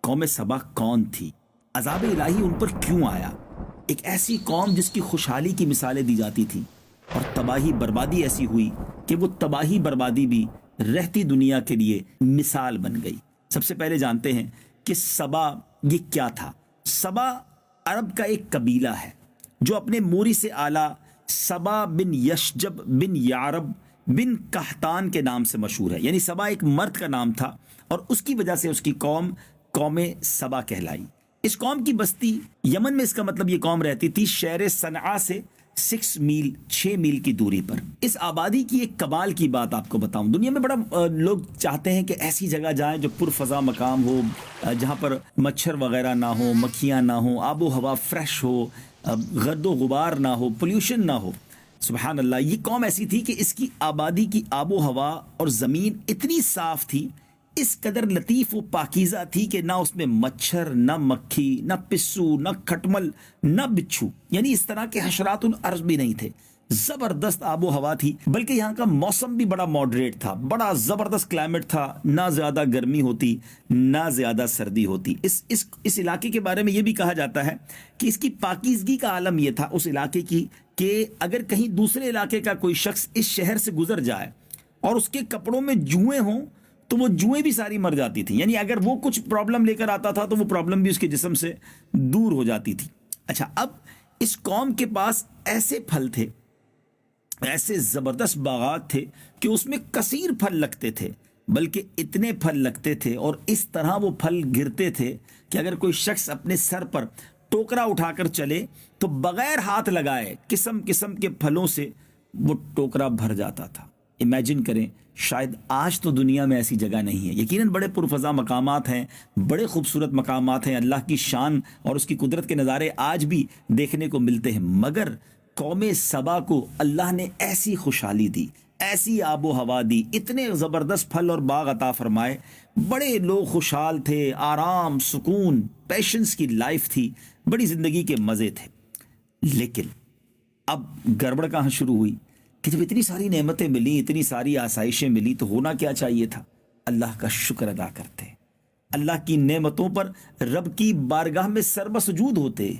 قوم سبا کون تھی، عذاب الہی ان پر کیوں آیا؟ ایک ایسی قوم جس کی خوشحالی کی مثالیں دی جاتی تھیں اور تباہی بربادی ایسی ہوئی کہ وہ تباہی بربادی بھی رہتی دنیا کے لیے مثال بن گئی۔ سب سے پہلے جانتے ہیں کہ سبا یہ کیا تھا۔ سبا عرب کا ایک قبیلہ ہے جو اپنے موری سے اعلیٰ سبا بن یشجب بن یعرب بن قحطان کے نام سے مشہور ہے۔ یعنی سبا ایک مرد کا نام تھا اور اس کی وجہ سے اس کی قوم سبا کہلائی۔ اس قوم کی بستی یمن میں، اس کا مطلب یہ قوم رہتی تھی شہر صنعاء سے 6 میل کی دوری پر۔ اس آبادی کی ایک کمال کی بات آپ کو بتاؤں، دنیا میں بڑا لوگ چاہتے ہیں کہ ایسی جگہ جائیں جو پرفضا مقام ہو، جہاں پر مچھر وغیرہ نہ ہو، مکھیاں نہ ہوں، آب و ہوا فریش ہو، گرد و غبار نہ ہو، پولیوشن نہ ہو۔ سبحان اللہ، یہ قوم ایسی تھی کہ اس کی آبادی کی آب و ہوا اور زمین اتنی صاف تھی، اس قدر لطیف و پاکیزہ تھی کہ نہ اس میں مچھر، نہ مکھی، نہ پسو، نہ کھٹمل، نہ بچھو، یعنی اس طرح کے حشرات الارض بھی نہیں تھے۔ زبردست آب و ہوا تھی، بلکہ یہاں کا موسم بھی بڑا ماڈریٹ تھا، بڑا زبردست کلائمیٹ تھا، نہ زیادہ گرمی ہوتی نہ زیادہ سردی ہوتی۔ اس علاقے کے بارے میں یہ بھی کہا جاتا ہے کہ اس کی پاکیزگی کا عالم یہ تھا اس علاقے کی کہ اگر کہیں دوسرے علاقے کا کوئی شخص اس شہر سے گزر جائے اور اس کے کپڑوں میں جوئیں ہوں تو وہ جوئیں بھی ساری مر جاتی تھیں، یعنی اگر وہ کچھ پرابلم لے کر آتا تھا تو وہ پرابلم بھی اس کے جسم سے دور ہو جاتی تھی۔ اچھا، اب اس قوم کے پاس ایسے پھل تھے، ایسے زبردست باغات تھے کہ اس میں کثیر پھل لگتے تھے، بلکہ اتنے پھل لگتے تھے اور اس طرح وہ پھل گرتے تھے کہ اگر کوئی شخص اپنے سر پر ٹوکرا اٹھا کر چلے تو بغیر ہاتھ لگائے قسم قسم کے پھلوں سے وہ ٹوکرا بھر جاتا تھا۔ امیجن کریں، شاید آج تو دنیا میں ایسی جگہ نہیں ہے، یقیناً بڑے پرفضا مقامات ہیں، بڑے خوبصورت مقامات ہیں، اللہ کی شان اور اس کی قدرت کے نظارے آج بھی دیکھنے کو ملتے ہیں، مگر قوم سبا کو اللہ نے ایسی خوشحالی دی، ایسی آب و ہوا دی، اتنے زبردست پھل اور باغ عطا فرمائے، بڑے لوگ خوشحال تھے، آرام، سکون، پیشنس کی لائف تھی، بڑی زندگی کے مزے تھے۔ لیکن اب گڑبڑ کہاں شروع ہوئی کہ جب اتنی ساری نعمتیں ملی، اتنی ساری آسائشیں ملی، تو ہونا کیا چاہیے تھا؟ اللہ کا شکر ادا کرتے، اللہ کی نعمتوں پر رب کی بارگاہ میں سربسجود ہوتے،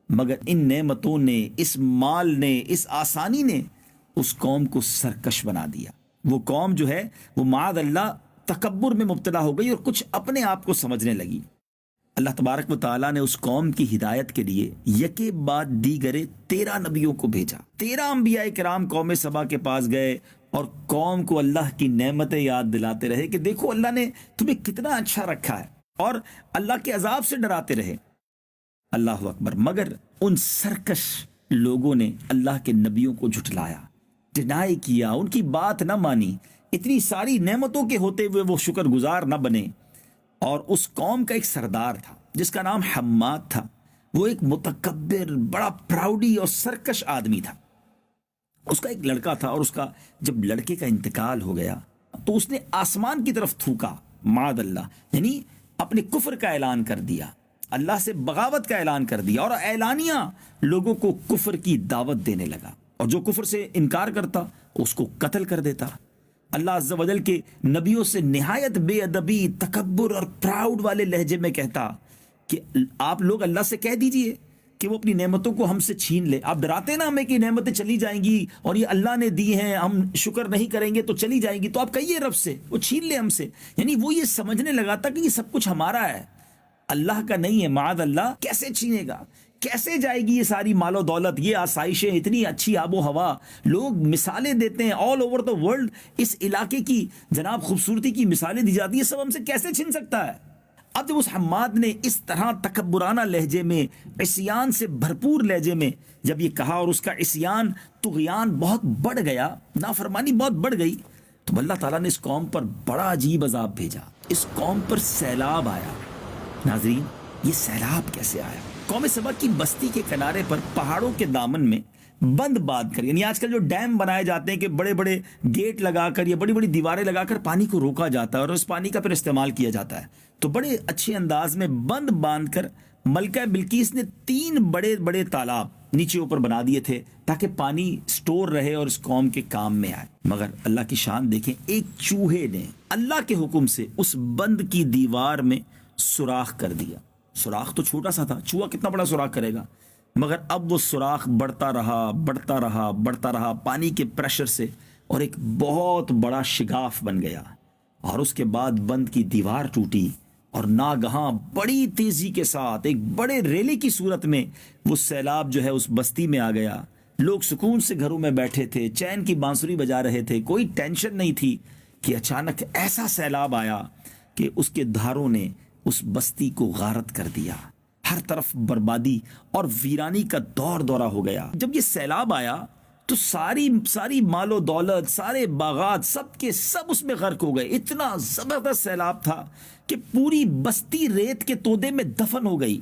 مگر ان نعمتوں نے، اس مال نے، اس آسانی نے اس قوم کو سرکش بنا دیا۔ وہ قوم جو ہے وہ معاذ اللہ تکبر میں مبتلا ہو گئی اور کچھ اپنے آپ کو سمجھنے لگی۔ اللہ تبارک و تعالیٰ نے اس قوم کی ہدایت کے لیے یکے بعد دیگرے 13 نبیوں کو بھیجا۔ 13 انبیاء کرام قوم سبا کے پاس گئے اور قوم کو اللہ کی نعمتیں یاد دلاتے رہے کہ دیکھو اللہ نے تمہیں کتنا اچھا رکھا ہے، اور اللہ کے عذاب سے ڈراتے رہے۔ اللہ اکبر، مگر ان سرکش لوگوں نے اللہ کے نبیوں کو جھٹلایا، ڈینائی کیا، ان کی بات نہ مانی، اتنی ساری نعمتوں کے ہوتے ہوئے وہ شکر گزار نہ بنے۔ اور اس قوم کا ایک سردار تھا جس کا نام حماد تھا، وہ ایک متکبر، بڑا پراؤڈی اور سرکش آدمی تھا۔ اس کا ایک لڑکا تھا اور اس کا جب لڑکے کا انتقال ہو گیا تو اس نے آسمان کی طرف تھوکا، معاذ اللہ، یعنی اپنے کفر کا اعلان کر دیا، اللہ سے بغاوت کا اعلان کر دیا، اور اعلانیہ لوگوں کو کفر کی دعوت دینے لگا، اور جو کفر سے انکار کرتا اس کو قتل کر دیتا۔ اللہ عز و جل کے نبیوں سے نہایت بے ادبی، تکبر اور پراؤڈ والے لہجے میں کہتا کہ آپ لوگ اللہ سے کہہ دیجئے کہ وہ اپنی نعمتوں کو ہم سے چھین لے۔ آپ ڈراتے نا ہمیں کہ نعمتیں چلی جائیں گی اور یہ اللہ نے دی ہیں، ہم شکر نہیں کریں گے تو چلی جائیں گی، تو آپ کہیے رب سے وہ چھین لے ہم سے۔ یعنی وہ یہ سمجھنے لگا تھا کہ یہ سب کچھ ہمارا ہے، اللہ کا نہیں ہے۔ معاذ اللہ، کیسے چھینے گا، کیسے جائے گی یہ ساری مال و دولت، یہ آسائشیں، اتنی اچھی آب و ہوا، لوگ مثالیں دیتے ہیں آل اوور دا ورلڈ، اس علاقے کی جناب خوبصورتی کی مثالیں دی جاتی ہیں، سب ہم سے کیسے چھن سکتا ہے؟ اب جب اس حماد نے اس طرح تکبرانہ لہجے میں، عصیان سے بھرپور لہجے میں جب یہ کہا، اور اس کا عصیان، طغیان بہت بڑھ گیا، نافرمانی بہت بڑھ گئی، تو اللہ تعالیٰ نے اس قوم پر بڑا عجیب عذاب بھیجا، اس قوم پر سیلاب آیا۔ ناظرین، یہ سیلاب کیسے آیا؟ قوم سبا کی بستی کے کنارے پر پہاڑوں کے دامن میں بند باندھ کر، یعنی آج کل جو ڈیم بنائے جاتے ہیں کہ بڑے بڑے گیٹ لگا کر یا بڑی بڑی دیواریں لگا کر پانی کو روکا جاتا ہے اور اس پانی کا پھر استعمال کیا جاتا ہے، تو بڑے اچھے انداز میں بند باندھ کر ملکہ بلقیس نے 3 بڑے بڑے تالاب نیچے اوپر بنا دیے تھے تاکہ پانی سٹور رہے اور اس قوم کے کام میں آئے۔ مگر اللہ کی شان دیکھیں، ایک چوہے نے اللہ کے حکم سے اس بند کی دیوار میں سوراخ کر دیا. سوراخ تو چھوٹا سا تھا، چوہا کتنا بڑا سوراخ کرے گا، مگر اب وہ سوراخ بڑھتا رہا بڑھتا رہا بڑھتا رہا پانی کے پریشر سے، اور ایک بہت بڑا شگاف بن گیا. اور اس کے بعد بند کی دیوار ٹوٹی، اور ناگہاں بڑی تیزی کے ساتھ ایک بڑے ریلے کی صورت میں وہ سیلاب جو ہے اس بستی میں آ گیا. لوگ سکون سے گھروں میں بیٹھے تھے، چین کی بانسری بجا رہے تھے، کوئی ٹینشن نہیں تھی کہ اچانک ایسا سیلاب آیا کہ اس کے دھاروں نے اس بستی کو غارت کر دیا. ہر طرف بربادی اور ویرانی کا دور دورہ ہو گیا. جب یہ سیلاب آیا تو ساری مال و دولت، سارے باغات، سب کے سب اس میں غرق ہو گئے. اتنا زبردست سیلاب تھا کہ پوری بستی ریت کے تودے میں دفن ہو گئی.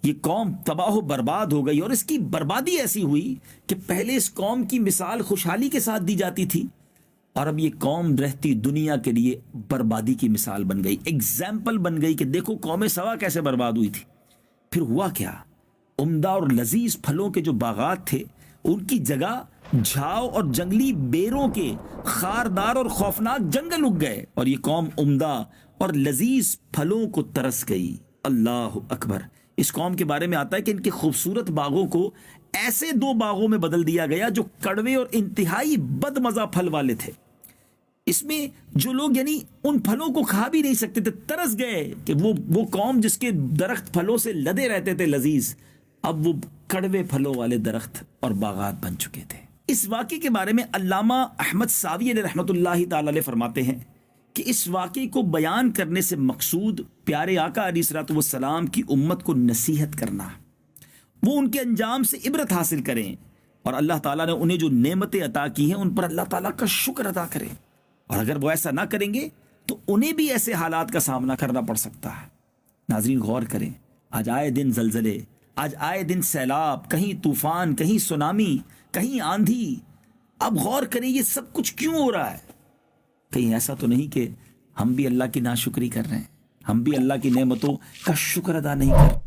یہ قوم تباہ و برباد ہو گئی، اور اس کی بربادی ایسی ہوئی کہ پہلے اس قوم کی مثال خوشحالی کے ساتھ دی جاتی تھی، اور اب یہ قوم رہتی دنیا کے لیے بربادی کی مثال بن گئی، ایگزامپل بن گئی کہ دیکھو قوم سبا کیسے برباد ہوئی تھی. پھر ہوا کیا؟ عمدہ اور لذیذ پھلوں کے جو باغات تھے ان کی جگہ جھاؤ اور جنگلی بیروں کے خاردار اور خوفناک جنگل اگ گئے، اور یہ قوم عمدہ اور لذیذ پھلوں کو ترس گئی. اللہ اکبر. اس قوم کے بارے میں آتا ہے کہ ان کے خوبصورت باغوں کو ایسے 2 باغوں میں بدل دیا گیا جو کڑوے اور انتہائی بد مزہ پھل والے تھے. اس میں جو لوگ یعنی ان پھلوں کو کھا بھی نہیں سکتے تھے، ترس گئے کہ وہ قوم جس کے درخت پھلوں سے لدے رہتے تھے لذیذ، اب وہ کڑوے پھلوں والے درخت اور باغات بن چکے تھے. اس واقعے کے بارے میں علامہ احمد ساوی علیہ رحمۃ اللہ تعالی علیہ فرماتے ہیں کہ اس واقعے کو بیان کرنے سے مقصود پیارے آقا علیہ الصلوۃ والسلام کی امت کو نصیحت کرنا، وہ ان کے انجام سے عبرت حاصل کریں، اور اللہ تعالیٰ نے انہیں جو نعمتیں عطا کی ہیں ان پر اللہ تعالیٰ کا شکر ادا کریں. اور اگر وہ ایسا نہ کریں گے تو انہیں بھی ایسے حالات کا سامنا کرنا پڑ سکتا ہے. ناظرین غور کریں، آج آئے دن زلزلے، آج آئے دن سیلاب، کہیں طوفان، کہیں سونامی، کہیں آندھی. اب غور کریں یہ سب کچھ کیوں ہو رہا ہے؟ کہیں ایسا تو نہیں کہ ہم بھی اللہ کی ناشکری کر رہے ہیں، ہم بھی اللہ کی نعمتوں کا شکر ادا نہیں کرتے؟